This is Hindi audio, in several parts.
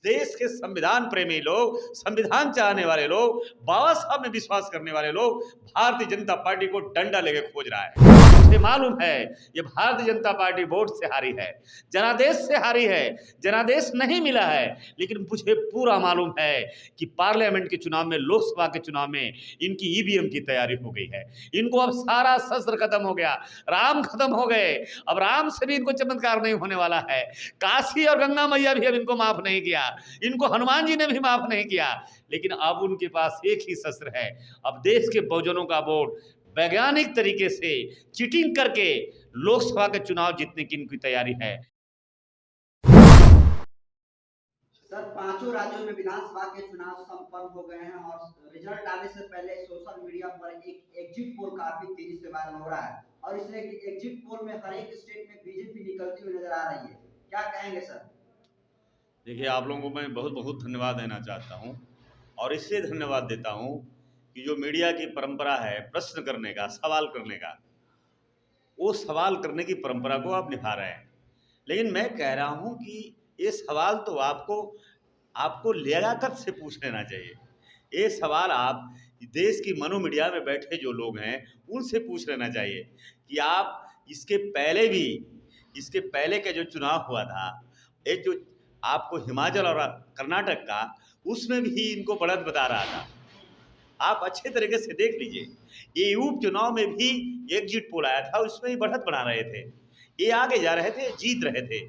देश के संविधान प्रेमी लोग, संविधान चाहने वाले लोग, बाबा साहब में विश्वास करने वाले लोग भारतीय जनता पार्टी को डंडा लेके खोज रहा है। मुझे मालूम है ये भारतीय जनता पार्टी वोट से हारी है, जनादेश से हारी है, जनादेश नहीं मिला है। लेकिन मुझे पूरा मालूम है कि पार्लियामेंट के चुनाव में, लोकसभा के चुनाव में इनकी ईवीएम की तैयारी हो गई है। इनको अब सारा शस्त्र खत्म हो गया, राम खत्म हो गए। अब राम से भी इनको चमत्कार नहीं होने वाला है। काशी और गंगा मैया भी अब इनको माफ नहीं किया, इनको हनुमान जी ने भी माफ नहीं किया। लेकिन अब उनके पास एक ही शस्त्र है, अब देश के बहुजनों का वोट वैज्ञानिक तरीके से चीटिंग करके लोकसभा के चुनाव जीतने की इनकी तैयारी है। सर, पांचों राज्यों में विधानसभा के चुनाव संपन्न हो गए हैं और रिजल्ट आने से पहले सोशल मीडिया पर एक एग्जिट पोल काफी तेजी से वायरल हो रहा है और इस एग्जिट पोल में हर एक स्टेट में बीजेपी निकलती हुई नजर आ रही है। क्या कहेंगे सर? देखिए, आप लोगों को मैं बहुत बहुत धन्यवाद देना चाहता हूं और इसलिए धन्यवाद देता हूं कि जो मीडिया की परंपरा है प्रश्न करने का, सवाल करने का, वो सवाल करने की परंपरा को आप निभा रहे हैं। लेकिन मैं कह रहा हूं कि ये सवाल तो आपको लियाकत से पूछ लेना चाहिए। ये सवाल आप देश की मनो मीडिया में बैठे जो लोग हैं उनसे पूछ लेना चाहिए कि आप इसके पहले का जो चुनाव हुआ था, एक जो आपको हिमाचल और कर्नाटक का, उसमें भी इनको बढ़त बता रहा था। आप अच्छे तरीके से देख लीजिए, ये उपचुनाव में भी एग्जिट पोल आया था, उसमें ही बढ़त बना रहे थे, ये आगे जा रहे थे, जीत रहे थे।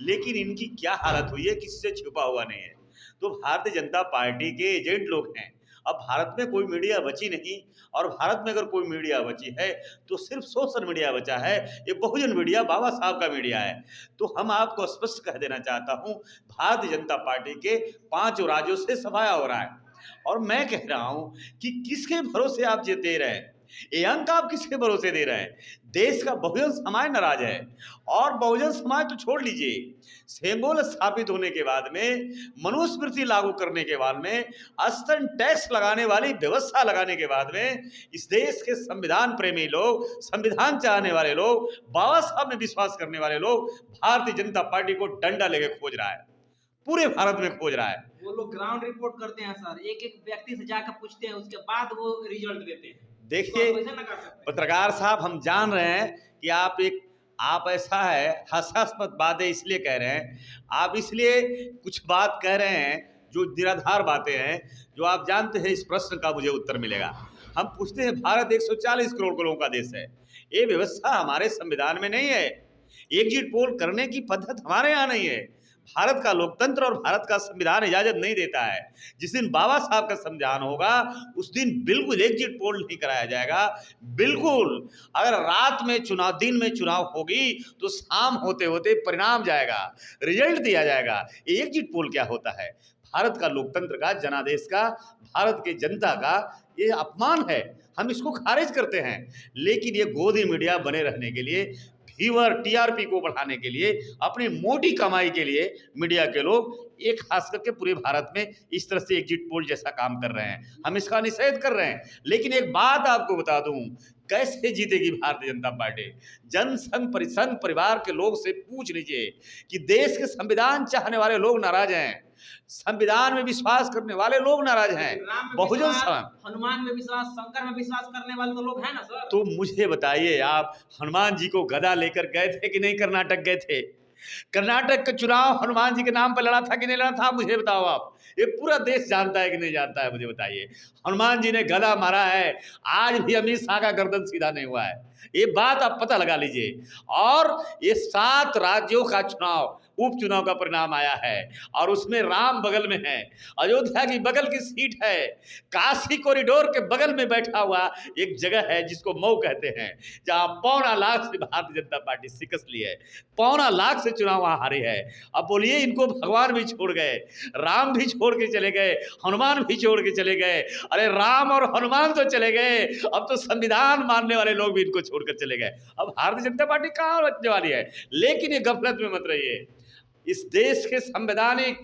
लेकिन इनकी क्या हालत हुई है, किसी से छुपा हुआ नहीं है। तो भारतीय जनता पार्टी के एजेंट लोग हैं। अब भारत में कोई मीडिया बची नहीं, और भारत में अगर कोई मीडिया बची है तो सिर्फ सोशल मीडिया बचा है। ये बहुजन मीडिया बाबा साहब का मीडिया है। तो हम आपको स्पष्ट कह देना चाहता हूं, भारतीय जनता पार्टी के 5 राज्यों से सफाया हो रहा है। और मैं कह रहा हूं कि किसके भरोसे आप ये दे रहे हैं, ये अंक आप किसके भरोसे दे रहे हैं? देश का बहुजन समाज नाराज है। और बहुजन समाज तो छोड़ लीजिए, सेंगोल स्थापित होने के बाद में, मनुस्मृति लागू करने के बाद में, अस्तन टैक्स लगाने वाली व्यवस्था लगाने के बाद में, इस देश के संविधान प्रेमी लोग, संविधान चाहने वाले लोग, बाबा साहब में विश्वास करने वाले लोग भारतीय जनता पार्टी को डंडा लेके खोज रहा है, पूरे भारत में खोज रहा है। वो लोग ग्राउंड रिपोर्ट करते हैं सर, एक एक व्यक्ति से जाकर पूछते हैं, उसके बाद वो रिजल्ट देते हैं। देखिए पत्रकार साहब, हम जान रहे हैं कि आप ऐसा है, हास्यास्पद बातें इसलिए कह रहे हैं, आप इसलिए कुछ बात कह रहे हैं जो निराधार बातें हैं, जो आप जानते हैं इस प्रश्न का मुझे उत्तर मिलेगा। हम पूछते हैं, भारत 140 करोड़ लोगों का देश है, ये व्यवस्था हमारे संविधान में नहीं है, एग्जिट पोल करने की पद्धत हमारे यहाँ नहीं है। भारत का लोकतंत्र और भारत का संविधान इजाजत नहीं देता है। जिस दिन बाबा साहब का संविधान होगा उस दिन बिल्कुल एग्जिट पोल नहीं कराया जाएगा। बिल्कुल, अगर रात में चुनाव, दिन में चुनाव होगी तो शाम होते होते परिणाम जाएगा, रिजल्ट दिया जाएगा। ये एग्जिट पोल क्या होता है? भारत का लोकतंत्र का, जनादेश का, भारत की जनता का ये अपमान है, हम इसको खारिज करते हैं। लेकिन ये गोदी मीडिया बने रहने के लिए, व्यूअर, टीआरपी को बढ़ाने के लिए, अपनी मोटी कमाई के लिए मीडिया के लोग एक खास करके पूरे भारत में इस तरह से एग्जिट पोल जैसा काम कर रहे हैं। हम इसका निषेध कर रहे हैं। लेकिन एक बात आपको बता दूं, कैसे जीतेगी भारतीय जनता पार्टी? जनसंघ परिवार के लोग से पूछ लीजिए कि देश के संविधान चाहने वाले लोग नाराज हैं, संविधान में विश्वास करने वाले लोग नाराज हैं। बहुजन समाज, हनुमान में विश्वास, शंकर में विश्वास करने वाले तो लोग हैं ना सर। तो मुझे बताइए, आप हनुमान जी को गदा लेकर गए थे कि नहीं? कर्नाटक गए थे? कर्नाटक का चुनाव हनुमान जी के नाम पर लड़ा था कि नहीं लड़ा था? मुझे बताओ आप। ये पूरा देश जानता है कि नहीं जानता है? मुझे बताइए। हनुमान जी ने गदा मारा है, आज भी अमित शाह का गर्दन सीधा नहीं हुआ है। ये बात आप पता लगा लीजिए। और ये 7 राज्यों का चुनाव, उपचुनाव का परिणाम आया है और उसमें राम बगल में है, अयोध्या की बगल की सीट है, काशी कॉरिडोर के बगल में बैठा हुआ एक जगह है जिसको मऊ कहते हैं, जहां 1.25 लाख से भारतीय जनता पार्टी शिकस्त ली है, 1.25 लाख से चुनाव वहां हारी है। अब बोलिए, इनको भगवान भी छोड़ गए, राम भी छोड़ के चले गए, हनुमान भी छोड़ के चले गए। अरे राम और हनुमान तो चले गए, अब तो संविधान मानने वाले लोग भी इनको छोड़कर चले गए। अब भारतीय जनता पार्टी कहाँ बचने वाली है? लेकिन ये गफलत में मत रहिए, इस देश के संवैधानिक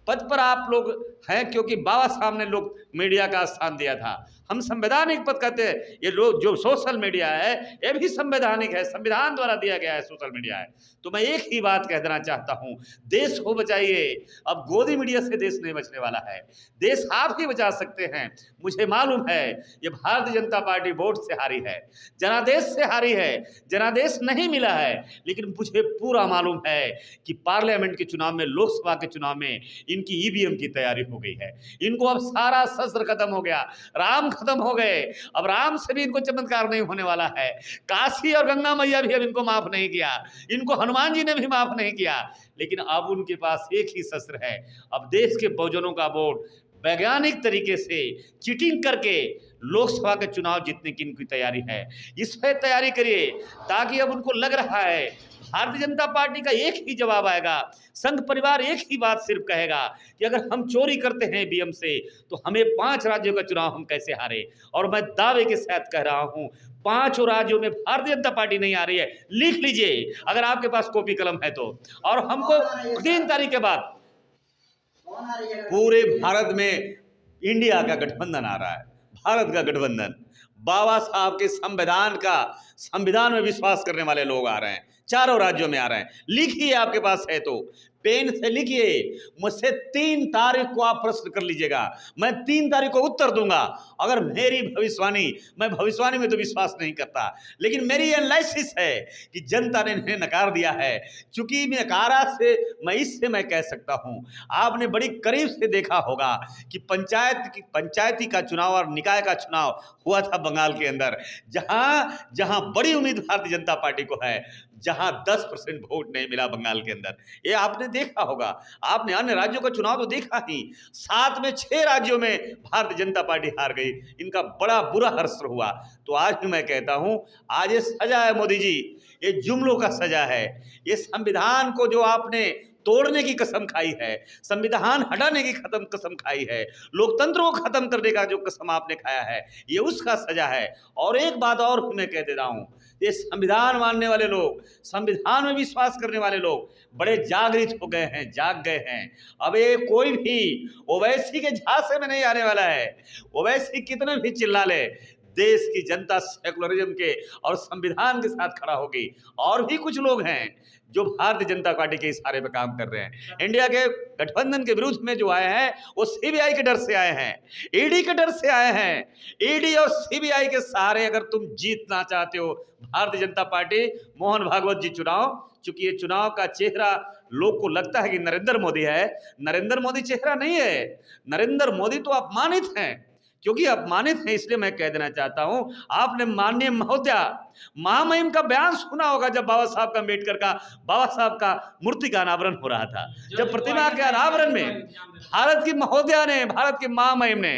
पद पर आप लोग हैं, क्योंकि बाबा साहब ने लोग मीडिया का स्थान दिया था। हम संवैधानिक पद कहते हैं। ये लोग जो सोशल मीडिया है ये भी संवैधानिक है, संविधान द्वारा दिया गया है सोशल मीडिया है। तो मैं एक ही बात कह देना चाहता हूँ, देश को बचाइए। अब गोदी मीडिया से देश नहीं बचने वाला है, देश आप ही बचा सकते हैं। मुझे मालूम है ये भारतीय जनता पार्टी वोट से हारी है, जनादेश से हारी है, जनादेश नहीं मिला है, लेकिन मुझे पूरा मालूम है कि पार्लियामेंट के चुनाव में, लोकसभा के चुनाव में इनकी ईवीएम की तैयारी हो गई है। इनको अब सारा शस्त्र खत्म हो गया, राम खत्म हो गए, अब राम से भी इनको चमत्कार नहीं होने वाला है। काशी और गंगा मैया भी अब इनको माफ नहीं किया, इनको हनुमान जी ने भी माफ नहीं किया, लेकिन अब उनके पास एक ही शस्त्र है। अब देश के बहुजनों का वोट वैज्ञानिक तरीके से चीटिंग करके लोकसभा के चुनाव जीतने की इनकी तैयारी है। इस पर तैयारी करिए, ताकि अब उनको लग रहा है भारतीय जनता पार्टी का एक ही जवाब आएगा, संघ परिवार एक ही बात सिर्फ कहेगा कि अगर हम चोरी करते हैं ईवीएम से तो हमें 5 राज्यों का चुनाव हम कैसे हारे। और मैं दावे के साथ कह रहा हूं 5 राज्यों में भारतीय जनता पार्टी नहीं आ रही है। लिख लीजिए अगर आपके पास कॉपी कलम है तो। और हमको 3 तारीख के बाद कौन आ रही है? पूरे भारत में इंडिया का गठबंधन आ रहा है, भारत का गठबंधन। बाबा साहब के संविधान में विश्वास करने वाले लोग आ रहे हैं, चारों राज्यों में आ रहे हैं। लिखिए, आपके पास है तो पेन से लिखिए, मुझसे 3 तारीख को आप प्रश्न कर लीजिएगा, मैं 3 तारीख को उत्तर दूंगा। अगर मेरी भविष्यवाणी, मैं भविष्यवाणी में तो विश्वास नहीं करता, लेकिन मेरी एनालिसिस है कि जनता ने इन्हें नकार दिया है। चूंकि मैं नकारा से मैं कह सकता हूं, आपने बड़ी करीब से देखा होगा कि पंचायती का चुनाव और निकाय का चुनाव हुआ था बंगाल के अंदर, जहां बड़ी उम्मीद भारतीय जनता पार्टी को है, जहां 10% वोट नहीं मिला बंगाल के अंदर। ये आपने देखा होगा। आपने अन्य राज्यों का चुनाव तो देखा ही, 7 में 6 राज्यों में भारतीय जनता पार्टी हार गई, इनका बड़ा बुरा हश्र हुआ। तो आज भी मैं कहता हूं, आज ये सजा है मोदी जी, ये जुमलों का सजा है। ये संविधान को जो आपने तोड़ने की कसम खाई है, संविधान हटाने की कसम खाई है, लोकतंत्र को खत्म करने का जो कसम आपने खाया है, ये उसका सजा है। और एक बात और मैं कह दे रहा हूं, ये संविधान मानने वाले लोग, संविधान में विश्वास करने वाले लोग बड़े जागृत हो गए हैं, जाग गए हैं। अब ये कोई भी ओवैसी के झांसे में नहीं आने वाला है। ओवैसी कितने भी चिल्ला ले, देश की जनता सेकुलरिज्म के और संविधान के साथ खड़ा होगी। और भी कुछ लोग हैं जो भारतीय जनता पार्टी के इशारे पर काम कर रहे हैं। इंडिया के गठबंधन के विरुद्ध में जो आए हैं वो सीबीआई के डर से आए हैं, ईडी के डर से आए हैं। ईडी और सीबीआई के सहारे अगर तुम जीतना चाहते हो भारतीय जनता पार्टी, मोहन भागवत जी चुनाव, चूंकि ये चुनाव का चेहरा लोग को लगता है कि नरेंद्र मोदी है, नरेंद्र मोदी चेहरा नहीं है। नरेंद्र मोदी तो अपमानित हैं, क्योंकि अपमानित है, इसलिए मैं कह देना चाहता हूं, आपने माननीय महोदया महामहिम का बयान सुना होगा, जब बाबा साहब का मूर्ति का अनावरण हो रहा था, जब प्रतिमा के अनावरण में भारत की महोदया ने, भारत की महामहिम ने,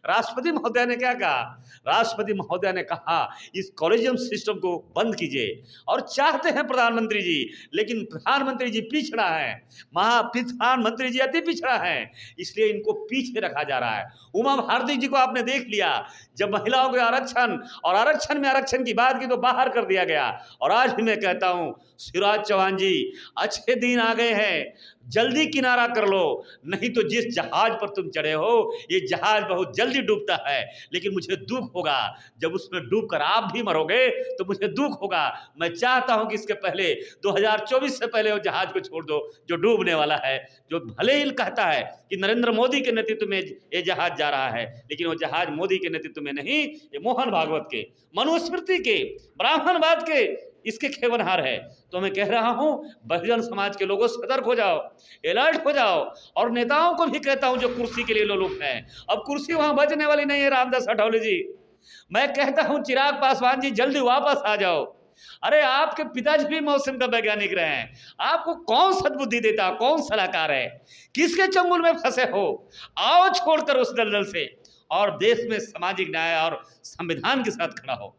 राष्ट्रपति महोदया ने क्या कहा? राष्ट्रपति महोदया ने कहा इस कॉलेजियम सिस्टम को बंद कीजिए। और चाहते हैं प्रधानमंत्री जी, लेकिन प्रधानमंत्री जी पिछड़ा है, प्रधानमंत्री जी अति पिछड़ा है, इसलिए इनको पीछे रखा जा रहा है। उमा भारती जी को आपने देख लिया, जब महिलाओं के आरक्षण में आरक्षण की बात की तो बाहर कर दिया गया। और आज भी मैं कहता हूं, शिवराज चौहान जी, अच्छे दिन आ गए हैं, जल्दी किनारा कर लो, नहीं तो जिस जहाज पर तुम चढ़े हो ये जहाज बहुत जल्दी डूबता है। लेकिन मुझे दुख होगा जब उसमें डूबकर आप भी मरोगे, तो मुझे दुख होगा। मैं चाहता हूं कि इसके पहले 2024 से पहले वो जहाज को छोड़ दो जो डूबने वाला है, जो भले ही कहता है कि नरेंद्र मोदी के नेतृत्व में ये जहाज जा रहा है, लेकिन वो जहाज मोदी के नेतृत्व में नहीं, ये मोहन भागवत के, मनुस्मृति के, ब्राह्मणवाद के इसके खेवनहार है। तो मैं कह रहा हूं, बहुजन समाज के लोगों सतर्क हो जाओ, अलर्ट हो जाओ। और नेताओं को भी कहता हूं जो कुर्सी के लिए लोग हैं, अब कुर्सी वहां बचने वाली नहीं है। रामदास अठौले जी, मैं कहता हूं चिराग पासवान जी जल्दी वापस आ जाओ। अरे आपके पिताजी भी मौसम का वैज्ञानिक रहे हैं, आपको कौन सद्बुद्धि देता, कौन सलाहकार है, किसके चंगुल में फंसे हो? आओ छोड़कर उस दलदल से और देश में सामाजिक न्याय और संविधान के साथ खड़ा हो।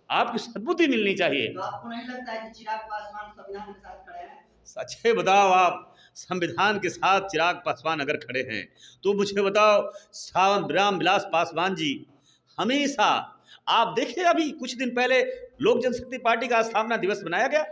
आपकी सद्बुद्धि मिलनी चाहिए। तो आपको नहीं लगता है कि चिराग पासवान संविधान के साथ खड़े हैं? सच्चे बताओ, आप संविधान के साथ चिराग पासवान अगर खड़े हैं तो मुझे बताओ, रामविलास पासवान जी हमेशा, आप देखिए अभी कुछ दिन पहले लोक जनशक्ति पार्टी का स्थापना दिवस मनाया गया।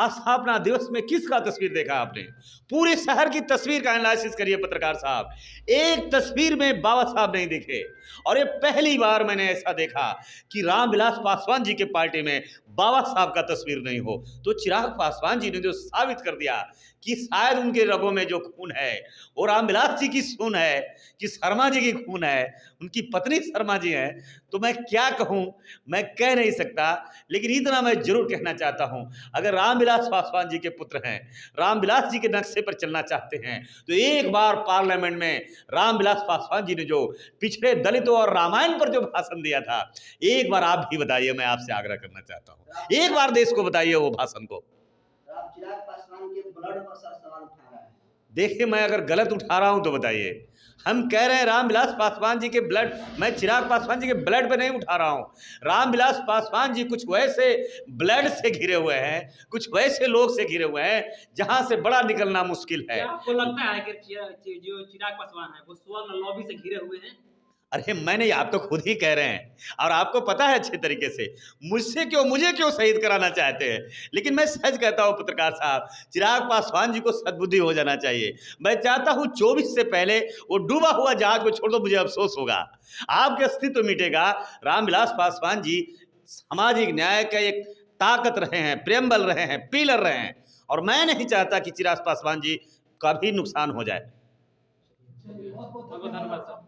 स्थापना दिवस में किसका तस्वीर देखा आपने? पूरे शहर की तस्वीर का एनालिसिस करिए पत्रकार साहब, एक तस्वीर में बाबा साहब नहीं दिखे। और ये पहली बार मैंने ऐसा देखा कि रामविलास पासवान जी के पार्टी में बाबा साहब का तस्वीर नहीं हो। तो चिराग पासवान जी ने जो साबित कर दिया कि शायद उनके रगों में जो खून है वो रामविलास जी की खून है कि शर्मा जी की खून है, उनकी पत्नी शर्मा जी हैं। तो मैं क्या कहूँ, मैं कह नहीं सकता, लेकिन इतना मैं जरूर कहना चाहता हूँ, अगर रामविलास पासवान जी के पुत्र हैं, रामविलास जी के नक्शे पर चलना चाहते हैं, तो एक बार पार्लियामेंट में रामविलास पासवान जी ने जो पिछड़े दलितों और रामायण पर जो भाषण दिया था, एक बार आप भी बताइए, मैं आपसे आग्रह करना चाहता हूँ, एक बार देश को बताइए वो भाषण को। आप चिराग पासवान के ब्लड पर सवाल उठा रहे हैं। देखिए, मैं अगर गलत उठा रहा हूं तो बताइए। हम कह रहे हैं रामविलास पासवान जी के ब्लड, मैं चिराग पासवान जी के ब्लड पे नहीं उठा रहा हूं। रामविलास पासवान जी कुछ वैसे ब्लड से घिरे हुए हैं, कुछ वैसे लोग से घिरे हुए हैं जहां से बड़ा निकलना मुश्किल है। क्या आपको लगता है कि जो चिराग पासवान है वो स्वर्ण लॉबी से घिरे हुए हैं? अरे मैंने, आप तो खुद ही कह रहे हैं और आपको पता है अच्छे तरीके से, मुझे क्यों शहीद कराना चाहते हैं। लेकिन मैं सच कहता हूं पत्रकार साहब, चिराग पासवान जी को सद्बुद्धि हो जाना चाहिए। मैं चाहता हूं 24 से पहले वो डूबा हुआ जहाज को छोड़ दो, मुझे अफसोस होगा, आपके अस्तित्व मिटेगा। रामविलास पासवान जी सामाजिक न्याय का एक ताकत रहे हैं, प्रेमबल रहे हैं, पिलर रहे हैं, और मैं नहीं चाहता कि चिराग पासवान जी का भी नुकसान हो जाए। बहुत बहुत धन्यवाद साहब।